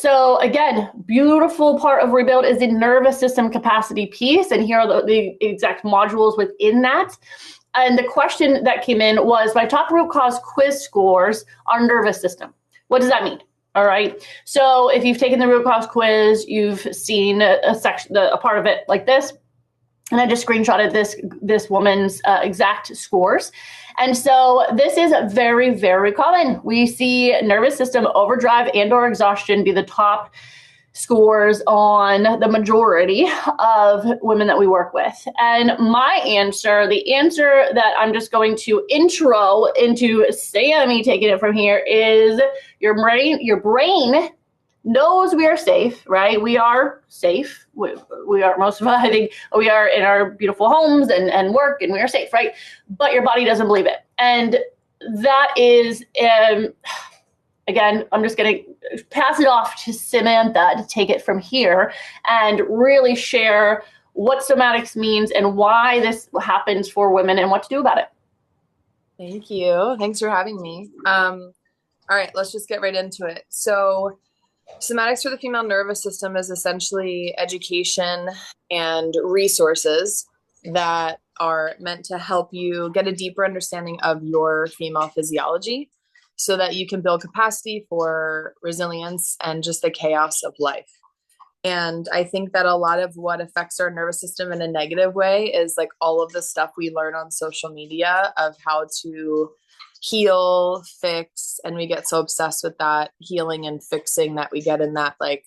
So again, beautiful part of Rebuild is the nervous system capacity piece. And here are the exact modules within that. And the question that came in was my top root cause quiz scores on nervous system. What does that mean? All right. So if you've taken the root cause quiz, you've seen a section, a part of it like this. And I just screenshotted this woman's exact scores. And so this is very, very common. We see nervous system overdrive and or exhaustion be the top scores on the majority of women that we work with. And my answer, the answer that I'm just going to intro into Sammy taking it from here is your brain knows we are safe, right? We are safe. We are, most of us, I think, we are in our beautiful homes and work, and we are safe, right? But your body doesn't believe it. And that is, again, I'm just going to pass it off to Samantha to take it from here and really share what somatics means and why this happens for women and what to do about it. Thank you. Thanks for having me. All right, let's just get right into it. So somatics for the female nervous system is essentially education and resources that are meant to help you get a deeper understanding of your female physiology so that you can build capacity for resilience and just the chaos of life. And I think that a lot of what affects our nervous system in a negative way is like all of the stuff we learn on social media of how to heal, fix, and we get so obsessed with that healing and fixing that we get in that like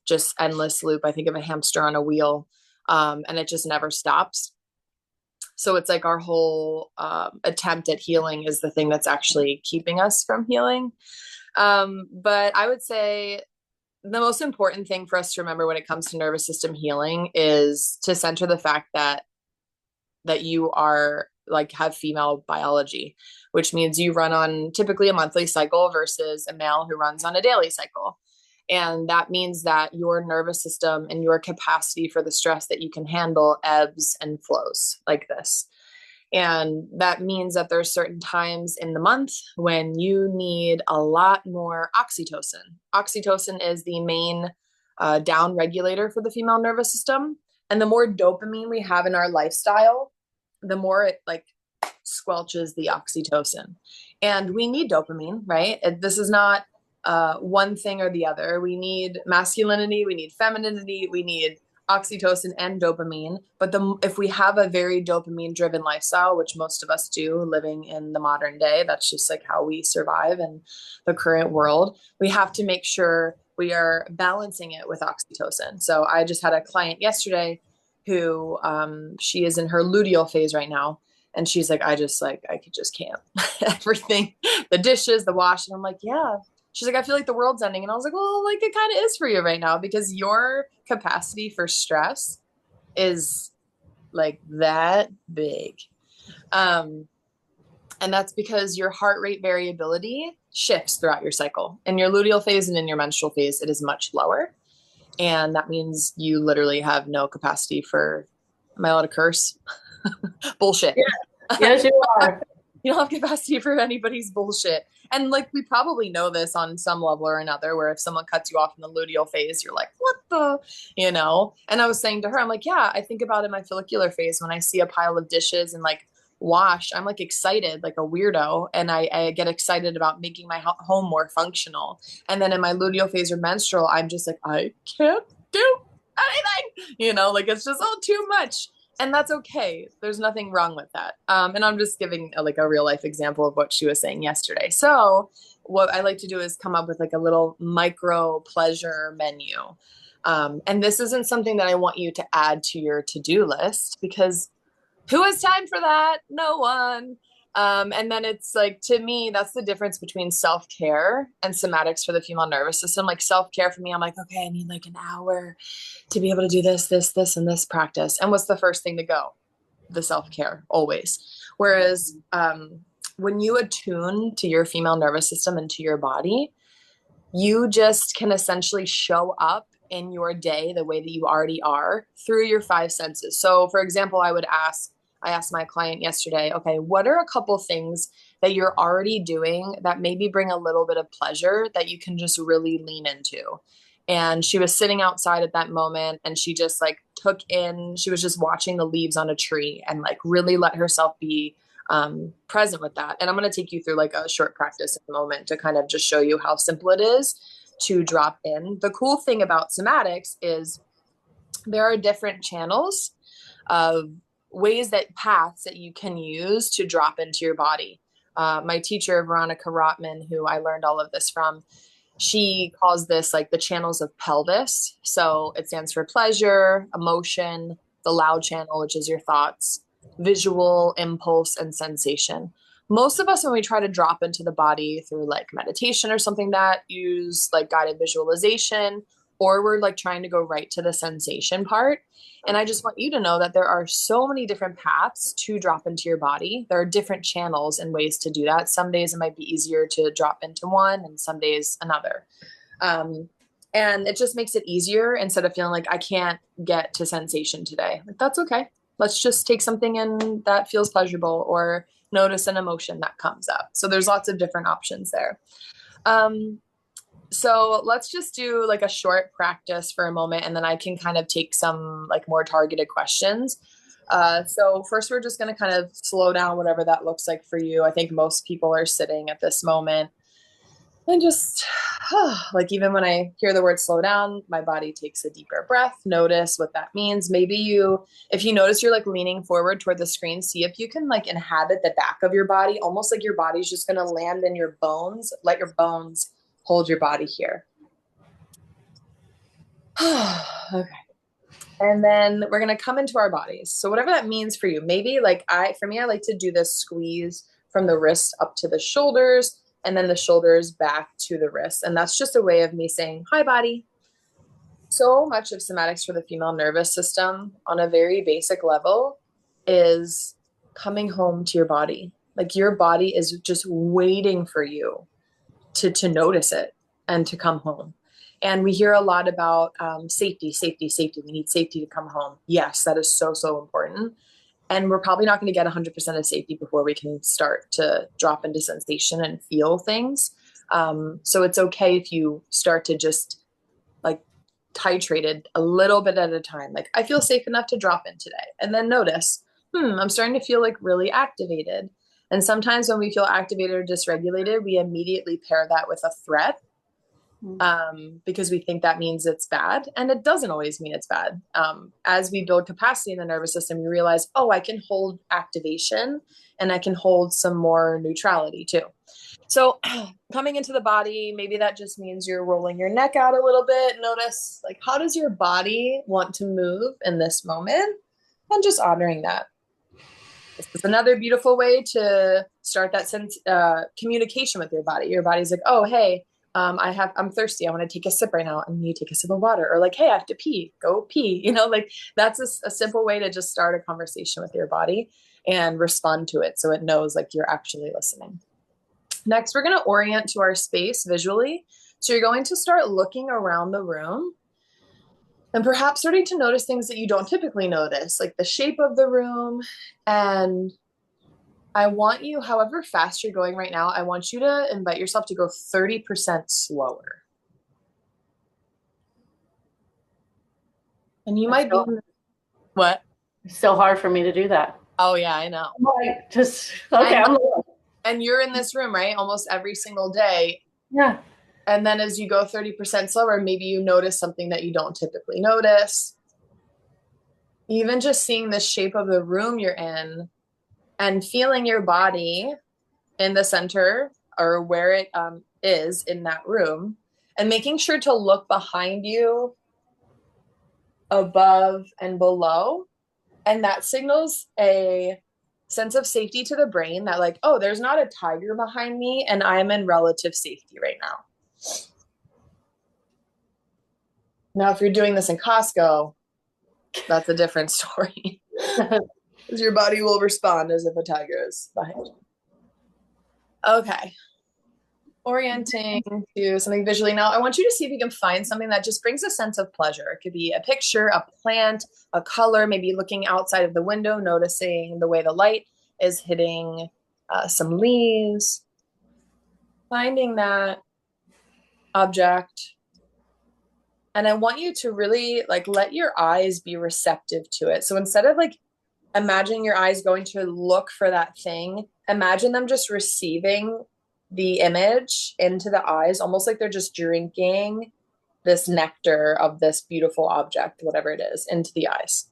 just endless loop. I think of a hamster on a wheel, and it just never stops. So it's like our whole attempt at healing is the thing that's actually keeping us from healing. But I would say the most important thing for us to remember when it comes to nervous system healing is to center the fact that you are like have female biology, which means you run on typically a monthly cycle versus a male who runs on a daily cycle. And that means that your nervous system and your capacity for the stress that you can handle ebbs and flows like this. And that means that there's certain times in the month when you need a lot more oxytocin. Oxytocin is the main down regulator for the female nervous system. And the more dopamine we have in our lifestyle, the more it like squelches the oxytocin. And we need dopamine, right? This is not one thing or the other. We need masculinity, we need femininity, we need oxytocin and dopamine. But if we have a very dopamine driven lifestyle, which most of us do living in the modern day, that's just like how we survive in the current world, we have to make sure we are balancing it with oxytocin. So I just had a client yesterday who she is in her luteal phase right now. And she's like, I just can't. Everything, the dishes, the wash. And I'm like, yeah. She's like, I feel like the world's ending. And I was like, well, like it kind of is for you right now because your capacity for stress is like that big. And that's because your heart rate variability shifts throughout your cycle. In your luteal phase and in your menstrual phase, it is much lower. And that means you literally have no capacity for, am I allowed to curse? Bullshit. Yeah. Yes, you are. You don't have capacity for anybody's bullshit. And like, we probably know this on some level or another, where if someone cuts you off in the luteal phase, you're like, what the, And I was saying to her, I'm like, yeah, I think about in my follicular phase, when I see a pile of dishes and like wash, I'm like excited, like a weirdo. And I get excited about making my home more functional. And then in my luteal phase or menstrual, I'm just like, I can't do anything, like it's just all too much. And that's okay. There's nothing wrong with that. And I'm just giving a real life example of what she was saying yesterday. So what I like to do is come up with like a little micro pleasure menu. And this isn't something that I want you to add to your to-do list because who has time for that? No one. And then it's like, to me, that's the difference between self-care and somatics for the female nervous system. Like self-care for me, I'm like, okay, I need like an hour to be able to do this, and this practice. And what's the first thing to go? The self-care, always. Whereas when you attune to your female nervous system and to your body, you just can essentially show up in your day the way that you already are through your five senses. So for example, I asked my client yesterday, okay, what are a couple things that you're already doing that maybe bring a little bit of pleasure that you can just really lean into? And she was sitting outside at that moment, and she just like she was just watching the leaves on a tree and like really let herself be present with that. And I'm going to take you through like a short practice in a moment to kind of just show you how simple it is to drop in. The cool thing about somatics is there are different channels of paths that you can use to drop into your body. My teacher, Veronica Rotman, who I learned all of this from, she calls this like the channels of pelvis. So it stands for pleasure, emotion, the loud channel, which is your thoughts, visual, impulse, and sensation. Most of us, when we try to drop into the body through like meditation or something, that use like guided visualization, or we're like trying to go right to the sensation part. And I just want you to know that there are so many different paths to drop into your body. There are different channels and ways to do that. Some days it might be easier to drop into one, and some days another. And it just makes it easier instead of feeling like I can't get to sensation today. Like, that's okay. Let's just take something in that feels pleasurable, or notice an emotion that comes up. So there's lots of different options there. So let's just do like a short practice for a moment, and then I can kind of take some like more targeted questions. So first, we're just going to kind of slow down, whatever that looks like for you. I think most people are sitting at this moment, and just like, even when I hear the word slow down, my body takes a deeper breath. Notice what that means. Maybe if you notice you're like leaning forward toward the screen, see if you can like inhabit the back of your body, almost like your body's just going to land in your bones. Let your bones hold your body here. Okay. And then we're going to come into our bodies. So whatever that means for you, maybe like for me, I like to do this squeeze from the wrist up to the shoulders, and then the shoulders back to the wrist. And that's just a way of me saying, hi, body. So much of somatics for the female nervous system on a very basic level is coming home to your body. Like, your body is just waiting for you to notice it and to come home. And we hear a lot about safety, safety, safety. We need safety to come home. Yes, that is so, so important. And we're probably not going to get 100% of safety before we can start to drop into sensation and feel things. So it's okay if you start to just like titrate it a little bit at a time. Like, I feel safe enough to drop in today. And then notice, I'm starting to feel like really activated. And sometimes when we feel activated or dysregulated, we immediately pair that with a threat, because we think that means it's bad. And it doesn't always mean it's bad. As we build capacity in the nervous system, you realize, oh, I can hold activation, and I can hold some more neutrality too. So coming into the body, maybe that just means you're rolling your neck out a little bit. Notice, like, how does your body want to move in this moment? And just honoring that. This is another beautiful way to start that communication with your body. Your body's like, oh, hey, I'm thirsty. I want to take a sip right now. And you take a sip of water. Or like, hey, I have to pee. Go pee. Like, that's a simple way to just start a conversation with your body and respond to it, so it knows like you're actually listening. Next, we're going to orient to our space visually. So you're going to start looking around the room, and perhaps starting to notice things that you don't typically notice, like the shape of the room. And I want you, however fast you're going right now, I want you to invite yourself to go 30% slower. And you might be, what? It's so hard for me to do that. Oh yeah, I know. Like, just, okay. And you're in this room, right? Almost every single day. Yeah. And then as you go 30% slower, maybe you notice something that you don't typically notice. Even just seeing the shape of the room you're in and feeling your body in the center, or where it is in that room, and making sure to look behind you, above and below. And that signals a sense of safety to the brain that, like, oh, there's not a tiger behind me, and I'm in relative safety right now. Now, if you're doing this in Costco, that's a different story. Because your body will respond as if a tiger is behind you. Okay. Orienting to something visually. Now, I want you to see if you can find something that just brings a sense of pleasure. It could be a picture, a plant, a color, maybe looking outside of the window, noticing the way the light is hitting some leaves. Finding that object And I want you to really like let your eyes be receptive to it. So instead of like imagining your eyes going to look for that thing, imagine them just receiving the image into the eyes, almost like they're just drinking this nectar of this beautiful object, whatever it is, into the eyes.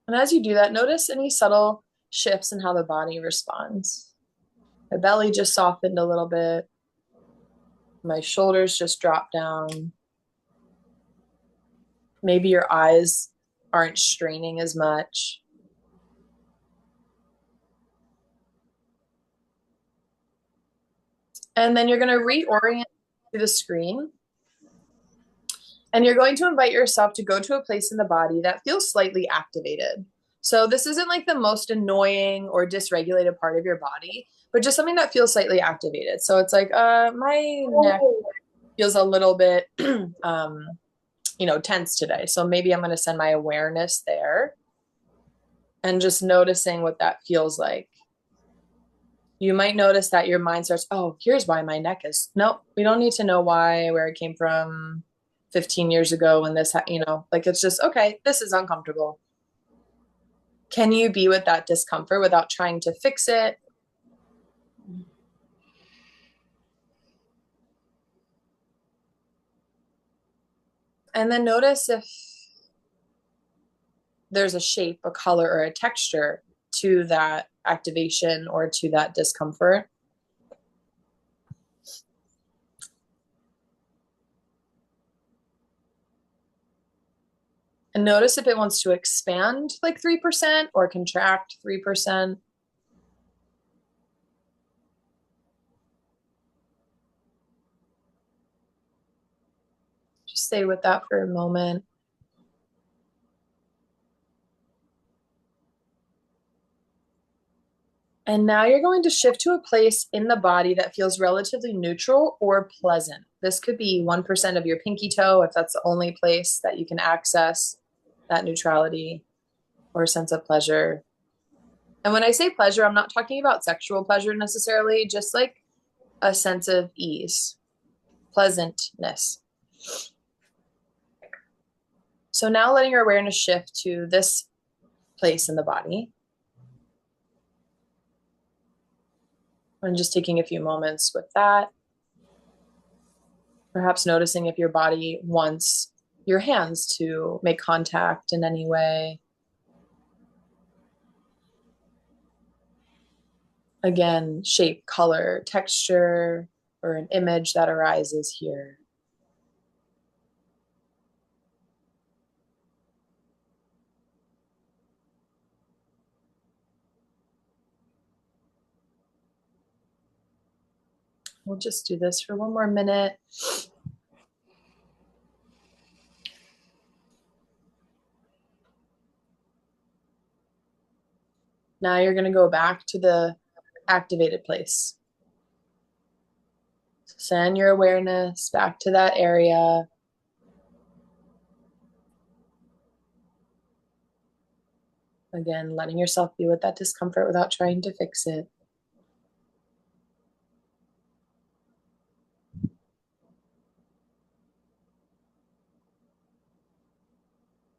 And as you do that, notice any subtle shifts in how the body responds. My belly just softened a little bit. My shoulders just dropped down. Maybe your eyes aren't straining as much. And then you're going to reorient to the screen. And you're going to invite yourself to go to a place in the body that feels slightly activated. So this isn't like the most annoying or dysregulated part of your body, but just something that feels slightly activated. So it's like, my neck feels a little bit, tense today. So maybe I'm going to send my awareness there and just noticing what that feels like. You might notice that your mind starts, oh, here's why my neck is. Nope, we don't need to know why, where it came from 15 years ago when this, like it's just, okay, this is uncomfortable. Can you be with that discomfort without trying to fix it? And then notice if there's a shape, a color, or a texture to that activation or to that discomfort. And notice if it wants to expand like 3% or contract 3%. Just stay with that for a moment. And now you're going to shift to a place in the body that feels relatively neutral or pleasant. This could be 1% of your pinky toe, if that's the only place that you can access that neutrality or sense of pleasure. And when I say pleasure, I'm not talking about sexual pleasure necessarily, just like a sense of ease, pleasantness. So now letting your awareness shift to this place in the body. And just taking a few moments with that. Perhaps noticing if your body wants your hands to make contact in any way. Again, shape, color, texture, or an image that arises here. We'll just do this for one more minute. Now you're going to go back to the activated place. Send your awareness back to that area. Again, letting yourself be with that discomfort without trying to fix it.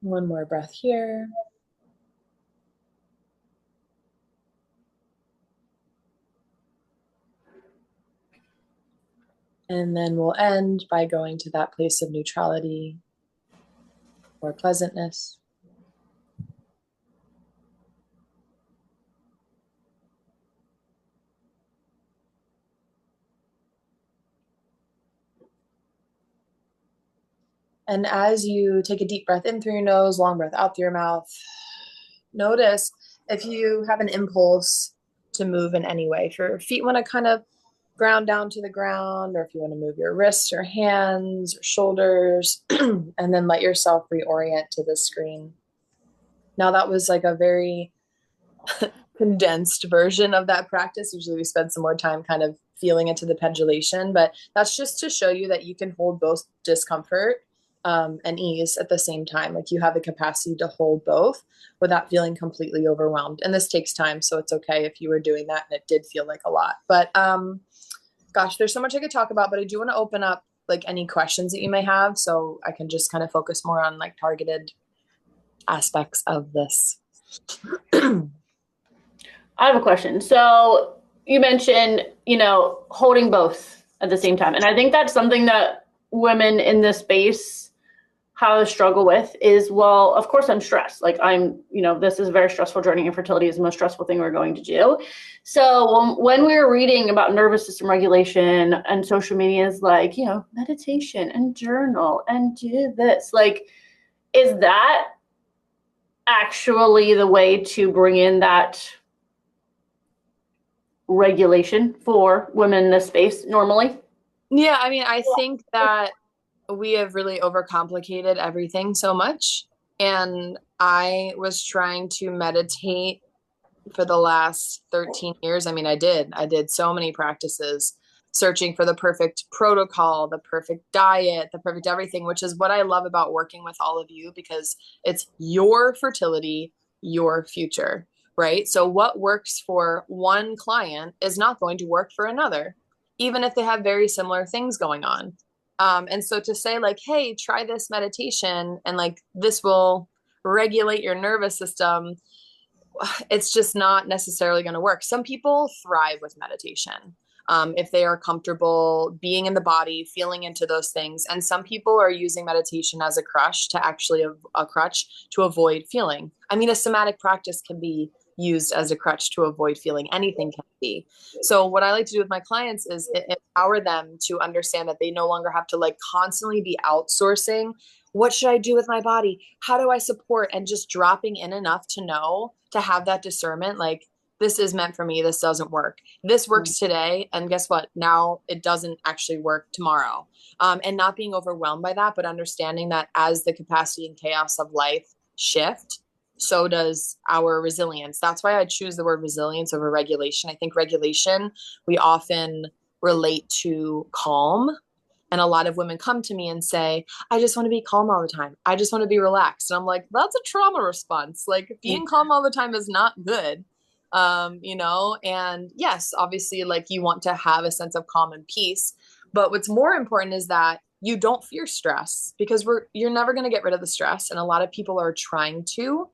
One more breath here. And then we'll end by going to that place of neutrality or pleasantness. And as you take a deep breath in through your nose, long breath out through your mouth, notice if you have an impulse to move in any way. If your feet want to kind of ground down to the ground, or if you want to move your wrists or hands or shoulders, and then let yourself reorient to the screen. Now that was like a very condensed version of that practice. Usually we spend some more time kind of feeling into the pendulation, but that's just to show you that you can hold both discomfort and ease at the same time. Like you have the capacity to hold both without feeling completely overwhelmed. And this takes time, so it's okay if you were doing that and it did feel like a lot. But gosh, there's so much I could talk about, but I do want to open up like any questions that you may have so I can just kind of focus more on like targeted aspects of this. I have a question. So you mentioned, holding both at the same time. And I think that's something that women in this space have a struggle with is, well, of course I'm stressed. Like this is a very stressful journey. Infertility is the most stressful thing we're going to do. So when we were reading about nervous system regulation and social media is like, meditation and journal and do this, like, is that actually the way to bring in that regulation for women in this space normally? Yeah, I mean, I think that we have really overcomplicated everything so much. And I was trying to meditate for the last 13 years. I mean, I did so many practices searching for the perfect protocol, the perfect diet, the perfect everything, which is what I love about working with all of you because it's your fertility, your future, right? So what works for one client is not going to work for another, even if they have very similar things going on. And so to say like, hey, try this meditation and like this will regulate your nervous system, it's just not necessarily going to work. Some people thrive with meditation if they are comfortable being in the body, feeling into those things. And some people are using meditation as a crutch to actually a crutch to avoid feeling. I mean, a somatic practice can be used as a crutch to avoid feeling. Anything can be. So what I like to do with my clients is empower them to understand that they no longer have to like constantly be outsourcing. What should I do with my body? How do I support? And just dropping in enough to know, to have that discernment, like this is meant for me. This doesn't work. This works today. And guess what? Now it doesn't actually work tomorrow. And not being overwhelmed by that, but understanding that as the capacity and chaos of life shift, so does our resilience. That's why I choose the word resilience over regulation. I think regulation, we often relate to calm. And a lot of women come to me and say, I just want to be calm all the time. I just want to be relaxed. And I'm like, that's a trauma response. Like being calm all the time is not good. And yes, obviously like you want to have a sense of calm and peace, but what's more important is that you don't fear stress because you're never going to get rid of the stress. And a lot of people are trying to,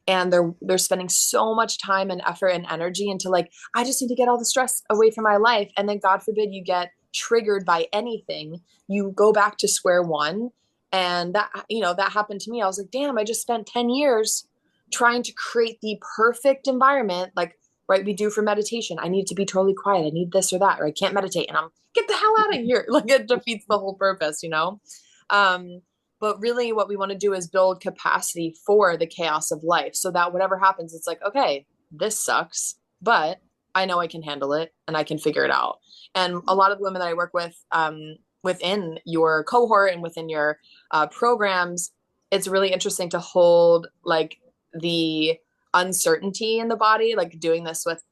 and they're spending so much time and effort and energy into like, I just need to get all the stress away from my life. And then God forbid you get triggered by anything, you go back to square one. And that happened to me. I was like, damn, I just spent 10 years trying to create the perfect environment, like, right, we do for meditation. I need to be totally quiet. I need this or that, or I can't meditate. And I'm get the hell out of here. Like it defeats the whole purpose, But really what we want to do is build capacity for the chaos of life so that whatever happens, it's like, okay, this sucks, but I know I can handle it and I can figure it out. And a lot of the women that I work with within your cohort and within your programs, it's really interesting to hold like the uncertainty in the body, like doing this with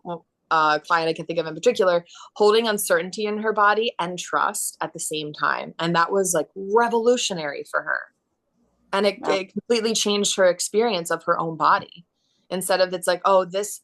a client I can think of in particular, holding uncertainty in her body and trust at the same time. And that was like revolutionary for her. And it completely changed her experience of her own body. Instead of it's like, oh, this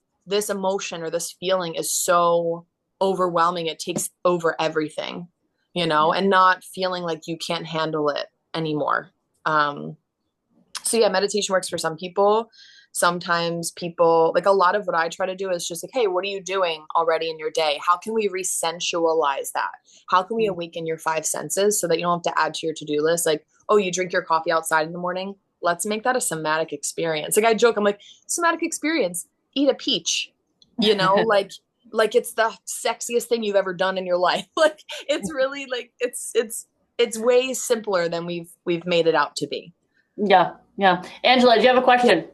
emotion or this feeling is so overwhelming, it takes over everything, and not feeling like you can't handle it anymore. So yeah, meditation works for some people. Sometimes people, like a lot of what I try to do is just like, hey, what are you doing already in your day? How can we resensualize that? How can we awaken your five senses so that you don't have to add to your to-do list? Like, oh, you drink your coffee outside in the morning. Let's make that a somatic experience. Like I joke, I'm like, somatic experience, eat a peach, like it's the sexiest thing you've ever done in your life. Like it's really like, it's way simpler than we've made it out to be. Yeah. Yeah. Angela, do you have a question? Yeah.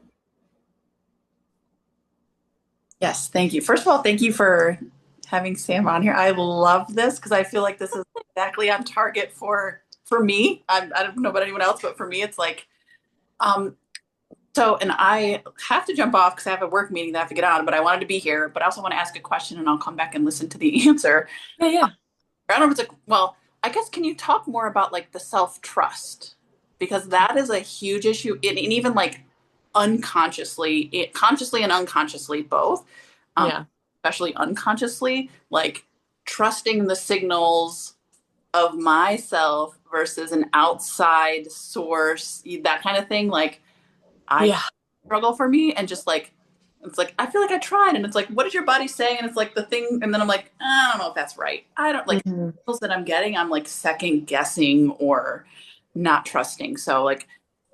Yes, thank you. First of all, thank you for having Sam on here. I love this because I feel like this is exactly on target for me. I don't know about anyone else, but for me, it's like, and I have to jump off because I have a work meeting that I have to get on, but I wanted to be here, but I also want to ask a question and I'll come back and listen to the answer. Yeah. I don't know if it's I guess, can you talk more about like the self-trust because that is a huge issue. And even like unconsciously, consciously and unconsciously both, Yeah. especially unconsciously, like trusting the signals of myself versus an outside source, that kind of thing. Like I struggle for me, and just like, it's like, I feel like I tried, and it's like, what is your body saying? And it's like the thing, and then I'm like, I don't know if that's right. I don't like signals that I'm getting. I'm like second guessing or not trusting. So like,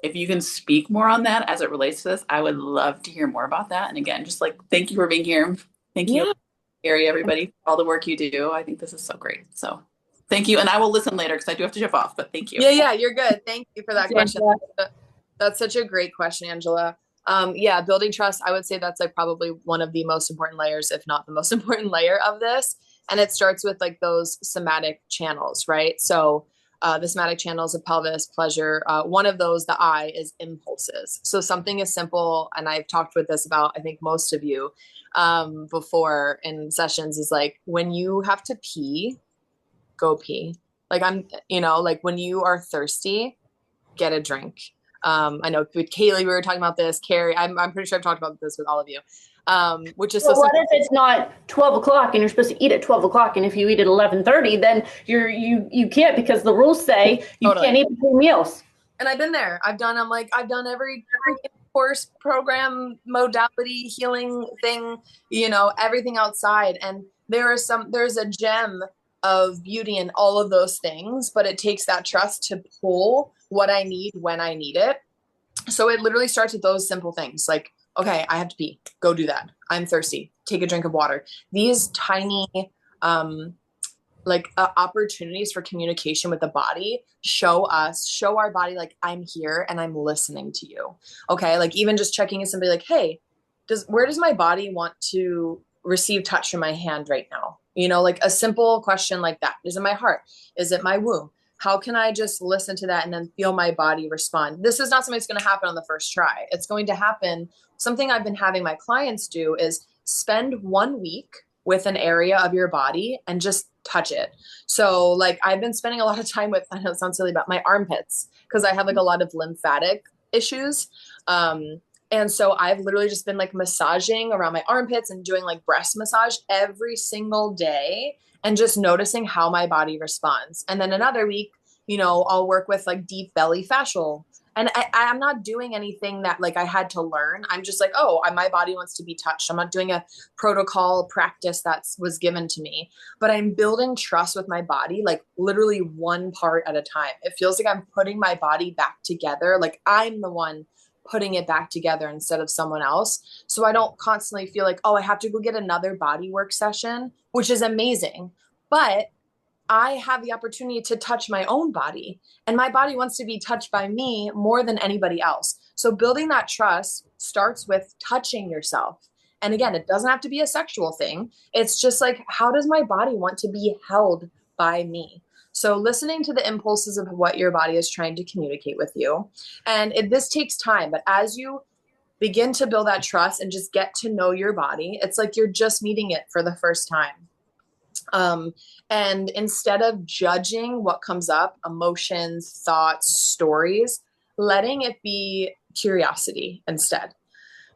if you can speak more on that as it relates to this, I would love to hear more about that. And again, just like, thank you for being here. Thank you, Gary, everybody, for all the work you do. I think this is so great. So thank you. And I will listen later because I do have to jump off, but thank you. Yeah, you're good. Thank you for that question. Angela. That's such a great question, Angela. Building trust, I would say that's like probably one of the most important layers, if not the most important layer of this. And it starts with like those somatic channels, right? So the somatic channels of pelvis, pleasure. One of those, the I, is impulses. So something as simple, and I've talked with this about, I think most of you before in sessions, is like when you have to pee, go pee. Like like when you are thirsty, get a drink. I know with Kaylee, we were talking about this. Carrie, I'm pretty sure I've talked about this with all of you. Which is so what if it's not 12 o'clock and you're supposed to eat at 12 o'clock, and if you eat at 11:30, then you can't, because the rules say you can't eat between meals. And I've been there. I've done every course, program, modality, healing thing, everything outside. And there's a gem of beauty in all of those things, but it takes that trust to pull what I need when I need it. So it literally starts with those simple things like, okay, I have to pee, go do that. I'm thirsty, take a drink of water. These tiny, opportunities for communication with the body show our body, like, I'm here and I'm listening to you. Okay. Like even just checking in somebody like, hey, where does my body want to receive touch from my hand right now? Like a simple question like that. Is it my heart? Is it my womb? How can I just listen to that and then feel my body respond? This is not something that's going to happen on the first try. It's going to happen. Something I've been having my clients do is spend 1 week with an area of your body and just touch it. So like I've been spending a lot of time with, I know it sounds silly, about my armpits, because I have like a lot of lymphatic issues. And so I've literally just been like massaging around my armpits and doing like breast massage every single day and just noticing how my body responds. And then another week, I'll work with like deep belly fascial. And I'm not doing anything that like I had to learn. I'm just like, my body wants to be touched. I'm not doing a protocol practice that was given to me, but I'm building trust with my body, like literally one part at a time. It feels like I'm putting my body back together. Like I'm the one putting it back together instead of someone else. So I don't constantly feel like, I have to go get another body work session, which is amazing. But I have the opportunity to touch my own body, and my body wants to be touched by me more than anybody else. So building that trust starts with touching yourself. And again, it doesn't have to be a sexual thing. It's just like, how does my body want to be held by me? So listening to the impulses of what your body is trying to communicate with you. And this takes time, but as you begin to build that trust and just get to know your body, it's like you're just meeting it for the first time. And instead of judging what comes up, emotions, thoughts, stories, letting it be curiosity instead.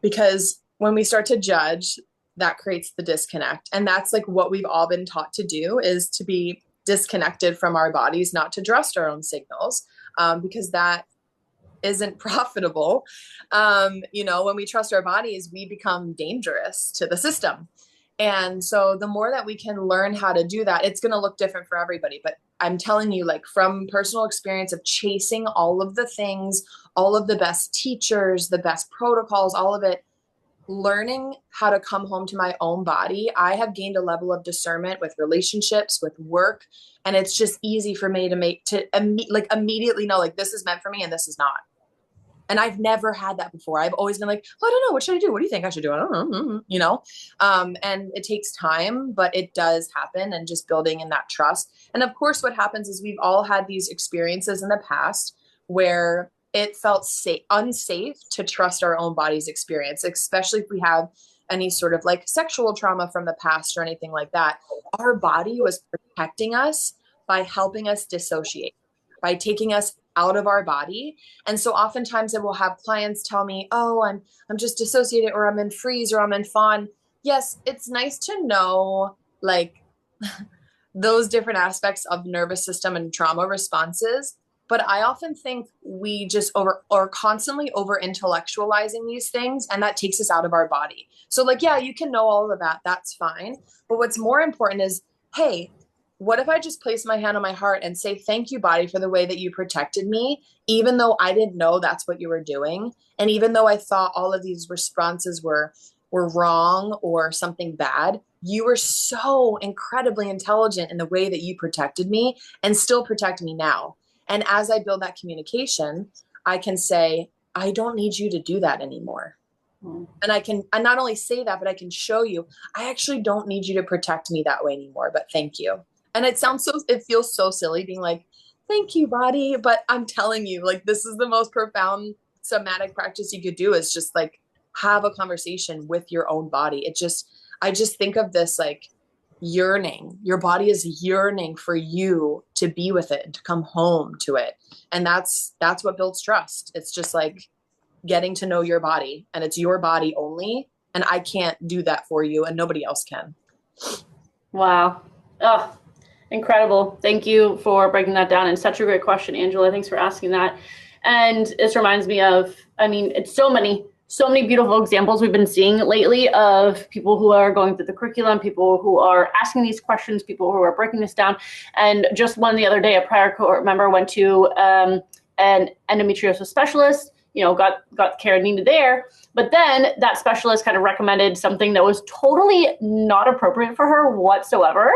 Because when we start to judge, that creates the disconnect. And that's like what we've all been taught to do, is to be disconnected from our bodies, not to trust our own signals, because that isn't profitable. When we trust our bodies, we become dangerous to the system. And so the more that we can learn how to do that, it's going to look different for everybody. But I'm telling you, like from personal experience of chasing all of the things, all of the best teachers, the best protocols, all of it, learning how to come home to my own body, I have gained a level of discernment with relationships, with work. And it's just easy for me to immediately know, like, this is meant for me and this is not. And I've never had that before. I've always been like, I don't know. What should I do? What do you think I should do? I don't know. And it takes time, but it does happen, and just building in that trust. And of course, what happens is we've all had these experiences in the past where it felt unsafe to trust our own body's experience, especially if we have any sort of like sexual trauma from the past or anything like that. Our body was protecting us by helping us dissociate, by taking us out of our body. And so oftentimes I will have clients tell me, oh, I'm just dissociated, or I'm in freeze, or I'm in fawn. Yes, it's nice to know like those different aspects of nervous system and trauma responses. But I often think we just constantly over intellectualizing these things, and that takes us out of our body. So like, yeah, you can know all of that. That's fine. But what's more important is, hey, what if I just place my hand on my heart and say, thank you, body, for the way that you protected me, even though I didn't know that's what you were doing. And even though I thought all of these responses were wrong or something bad, you were so incredibly intelligent in the way that you protected me and still protect me now. And as I build that communication, I can say, I don't need you to do that anymore. And I not only say that, but I can show you, I actually don't need you to protect me that way anymore, but thank you. And it feels so silly being like, thank you, body. But I'm telling you, like, this is the most profound somatic practice you could do, is just like have a conversation with your own body. I just think of this like yearning. Your body is yearning for you to be with it and to come home to it. And that's what builds trust. It's just like getting to know your body, and it's your body only. And I can't do that for you, and nobody else can. Wow. Oh, incredible. Thank you for breaking that down. And such a great question, Angela. Thanks for asking that. And this reminds me of, I mean, it's so many beautiful examples we've been seeing lately of people who are going through the curriculum, people who are asking these questions, people who are breaking this down. And just one the other day, a prior cohort member went to an endometriosis specialist, got care needed there. But then that specialist kind of recommended something that was totally not appropriate for her whatsoever.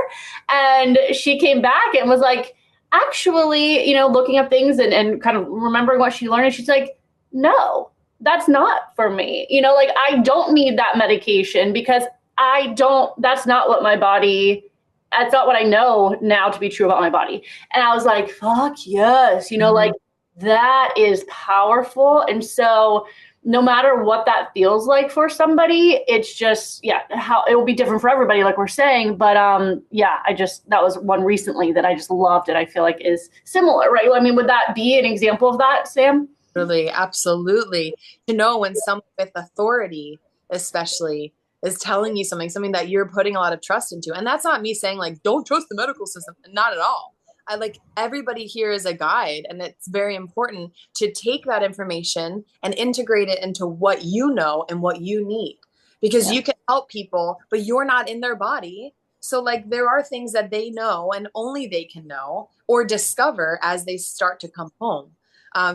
And she came back and was like, actually, looking up things and kind of remembering what she learned. And she's like, no, that's not for me. Like, I don't need that medication because that's not what I know now to be true about my body. And I was like, fuck yes, like that is powerful. And so no matter what that feels like for somebody, it's just, how it will be different for everybody, like we're saying. But that was one recently that I just loved it. I feel like is similar, right? I mean, would that be an example of that, Sam? Really, absolutely. To know when someone with authority, especially, is telling you something that you're putting a lot of trust into. And that's not me saying like, don't trust the medical system. Not at all. I like everybody here is a guide, and it's very important to take that information and integrate it into what you know and what you need, because you can help people, but you're not in their body. So like there are things that they know and only they can know or discover as they start to come home.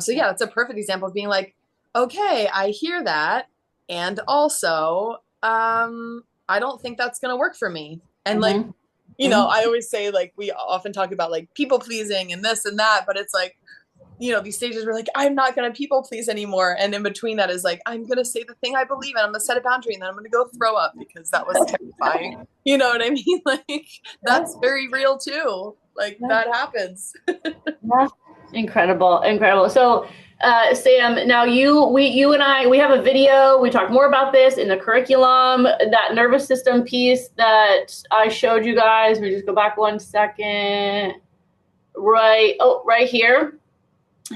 So that's a perfect example of being like, okay, I hear that. And also, I don't think that's going to work for me. And like, I always say, like, we often talk about like people pleasing and this and that, but it's like, these stages where like, I'm not going to people please anymore. And in between that is like, I'm going to say the thing I believe in. I'm going to set a boundary, and then I'm going to go throw up because that was terrifying. You know what I mean? Like, that's very real too. Like that happens. Incredible. So, Sam, now you and I, we have a video. We talk more about this in the curriculum, that nervous system piece that I showed you guys. We just go back 1 second. Right here.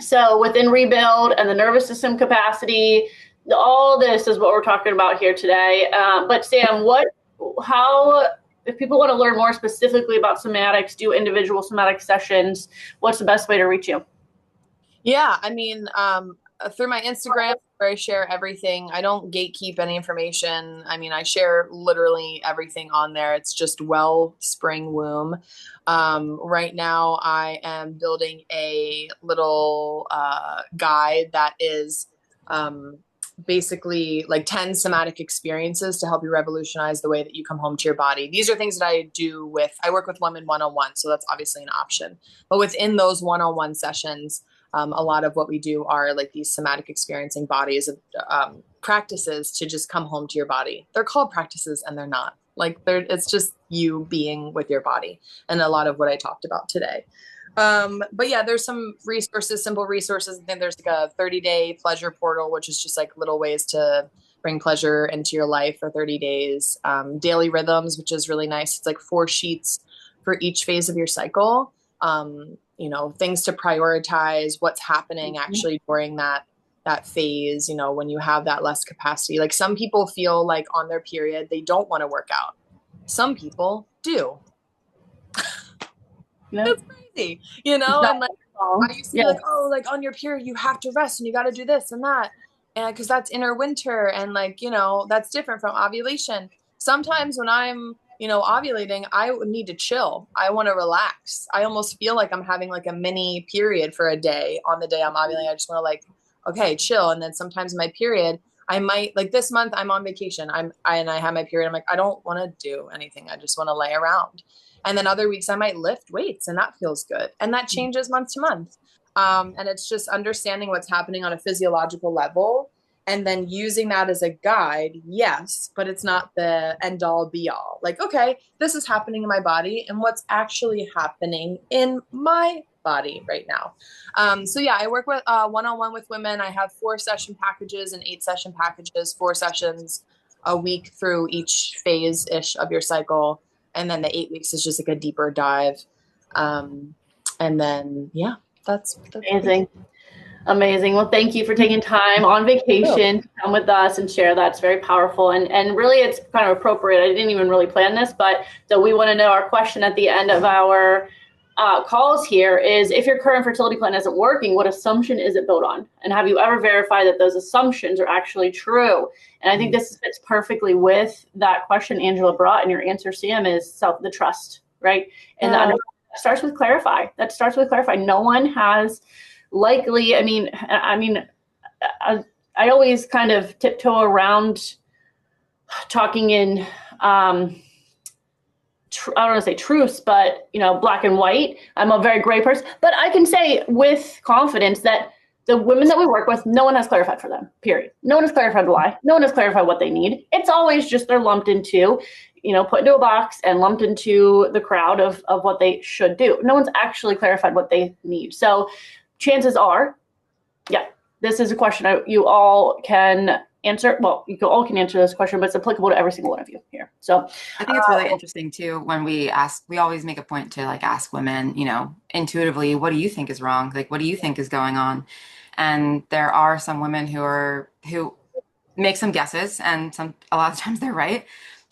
So within Rebuild and the nervous system capacity, all this is what we're talking about here today. But Sam, if people want to learn more specifically about somatics, do individual somatic sessions, what's the best way to reach you? Yeah, I mean, through my Instagram, where I share everything. I don't gatekeep any information. I mean, I share literally everything on there. It's just Wellspring Womb. Right now, I am building a little guide that is basically like 10 somatic experiences to help you revolutionize the way that you come home to your body. These are things that I work with women one-on-one, so that's obviously an option. But within those one-on-one sessions, a lot of what we do are like these somatic experiencing bodies of practices to just come home to your body. They're called practices and they're not. It's just you being with your body, and a lot of what I talked about today. But yeah, there's some resources, simple resources. I think there's like a 30-day pleasure portal, which is just like little ways to bring pleasure into your life for 30 days. Daily rhythms, which is really nice. It's like 4 sheets for each phase of your cycle. things to prioritize, what's happening actually during that phase, when you have that less capacity. Like some people feel like on their period, they don't want to work out. Some people do. That's crazy, and like I used to be like, oh, like on your period, you have to rest and you got to do this and that. And because that's inner winter and like, that's different from ovulation. Sometimes when I'm, ovulating, I would need to chill. I want to relax. I almost feel like I'm having like a mini period for a day on the day I'm ovulating. I just want to like, okay, chill. And then sometimes my period, I might like this month I'm on vacation. And I have my period. I'm like, I don't want to do anything. I just want to lay around. And then other weeks I might lift weights and that feels good. And that changes month to month. And it's just understanding what's happening on a physiological level and then using that as a guide. Yes, but it's not the end all be all. Like, okay, this is happening in my body and what's actually happening in my body right now. So yeah, I work with one-on-one with women. I have 4 session packages and 8 session packages, 4 sessions a week through each phase ish of your cycle. And then the 8 weeks is just like a deeper dive. And then, yeah, that's amazing. Amazing. Well, thank you for taking time on vacation to come with us and share that. It's very powerful. And really, it's kind of appropriate. I didn't even really plan this, but so we want to know our question at the end of our calls here is, if your current fertility plan isn't working, what assumption is it built on? And have you ever verified that those assumptions are actually true? And I think this fits perfectly with that question Angela brought, and your answer, Sam, is the trust, right? And that starts with clarify. That starts with clarify. No one has likely, I mean, I always kind of tiptoe around talking in, I don't want to say truths, but, black and white. I'm a very gray person, but I can say with confidence that the women that we work with, no one has clarified for them, period. No one has clarified why. No one has clarified what they need. It's always just they're lumped into, put into a box and lumped into the crowd of what they should do. No one's actually clarified what they need. So chances are, this is a question you all can answer. Well, you all can answer this question, but it's applicable to every single one of you here. So I think it's really interesting too, when we always make a point to like ask women, intuitively, what do you think is wrong? Like, what do you think is going on? And there are some women who make some guesses, and a lot of times they're right.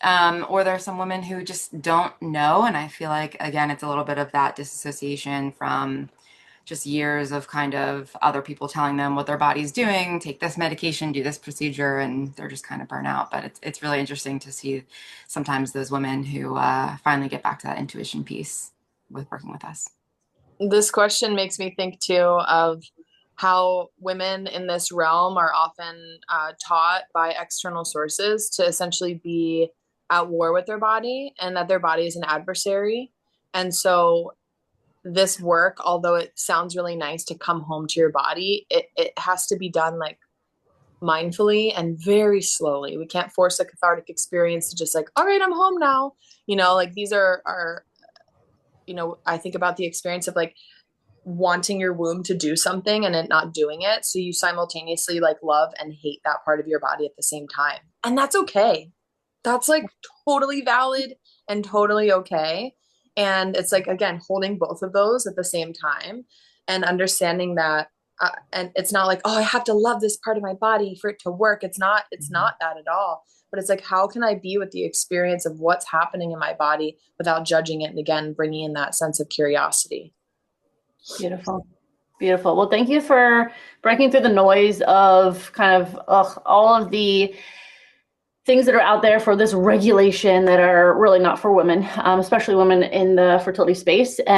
Or there are some women who just don't know. And I feel like, again, it's a little bit of that disassociation from just years of kind of other people telling them what their body's doing, take this medication, do this procedure, and they're just kind of burnt out. But it's really interesting to see sometimes those women who finally get back to that intuition piece with working with us. This question makes me think too of how women in this realm are often taught by external sources to essentially be at war with their body, and that their body is an adversary. And so this work, although it sounds really nice to come home to your body, it has to be done like mindfully and very slowly. We can't force a cathartic experience to just like, all right, I'm home now. Like these are I think about the experience of like wanting your womb to do something and it not doing it. So you simultaneously like love and hate that part of your body at the same time. And that's okay. That's like totally valid and totally okay. And it's like, again, holding both of those at the same time and understanding that, and it's not like, oh, I have to love this part of my body for it to work. It's not that at all. But it's like, how can I be with the experience of what's happening in my body without judging it? And again, bringing in that sense of curiosity. Beautiful. Beautiful. Well, thank you for breaking through the noise of kind of all of the things that are out there for this regulation that are really not for women, especially women in the fertility space.